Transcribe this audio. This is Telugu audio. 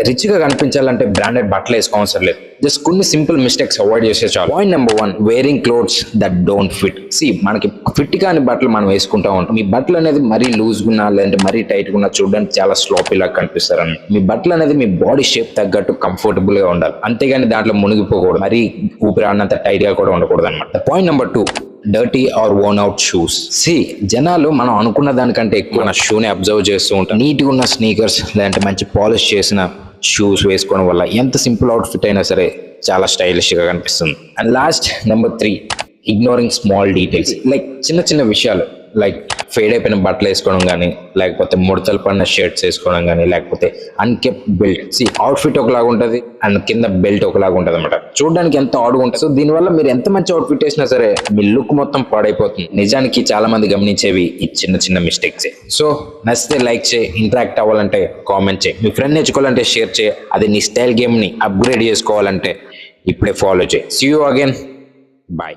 రిచ్ గా కనిపించాలంటే బ్రాండెడ్ బట్టలు వేసుకోవసరం లేదు. జస్ట్ కొన్ని సింపుల్ మిస్టేక్స్ అవాయిడ్ చేసే చాలు. Point number 1, wearing clothes that don't fit. మనకి ఫిట్ కాని బట్టలు మనం వేసుకుంటా ఉంటాం. మీ బట్టలు అనేది మరీ లూజ్ గున్నా లేదంటే మరీ టైట్ గున్నా చూడడానికి చాలా స్లోపీ లాగా కనిపిస్తారని. మీ బట్టలు అనేది మీ బాడీ షేప్ తగ్గట్టు కంఫర్టబుల్ గా ఉండాలి. అంతేగాని దాంట్లో మునిగిపోకూడదు, మరీ ఊపిరి ఆడినంత టైట్ గా కూడా ఉండకూడదు అనమాట. Point number 2, dirty or worn out shoes. జనాలు మనం అనుకున్న దానికంటే ఎక్కువ మన షూని అబ్జర్వ్ చేస్తూ ఉంటాం. నీట్గా ఉన్న స్నీకర్స్ లేదంటే మంచి పాలిష్ చేసిన షూస్ వేసుకోవడం వల్ల ఎంత సింపుల్ అవుట్ఫిట్ అయినా సరే చాలా స్టైలిష్ గా కనిపిస్తుంది. And last number 3, ignoring small details. Like చిన్న చిన్న విషయాలు, లైక్ ఫేడ్ అయిపోయిన బట్టలు వేసుకోవడం కానీ, లేకపోతే ముడతలు పడిన షర్ట్స్ వేసుకోవడం కానీ, లేకపోతే అన్కెప్ట్ బెల్ట్. అవుట్ఫిట్ ఒకలాగా ఉంటుంది అండ్ కింద బెల్ట్ ఒకలాగా ఉంటుంది అనమాట. చూడడానికి ఎంత ఆడుగా ఉంటుంది. సో దీనివల్ల మీరు ఎంత మంచి అవుట్ఫిట్ వేసినా సరే మీ లుక్ మొత్తం పాడైపోతుంది. నిజానికి చాలా మంది గమనించేవి ఈ చిన్న చిన్న మిస్టేక్సే. సో నచ్చితే లైక్ చేయి, ఇంటరాక్ట్ అవ్వాలంటే కామెంట్ చేయి, మీ ఫ్రెండ్ నేర్చుకోవాలంటే షేర్ చేయి, అది నీ స్టైల్ గేమ్ ని అప్గ్రేడ్ చేసుకోవాలంటే ఇప్పుడే ఫాలో చేయి. See you again, bye.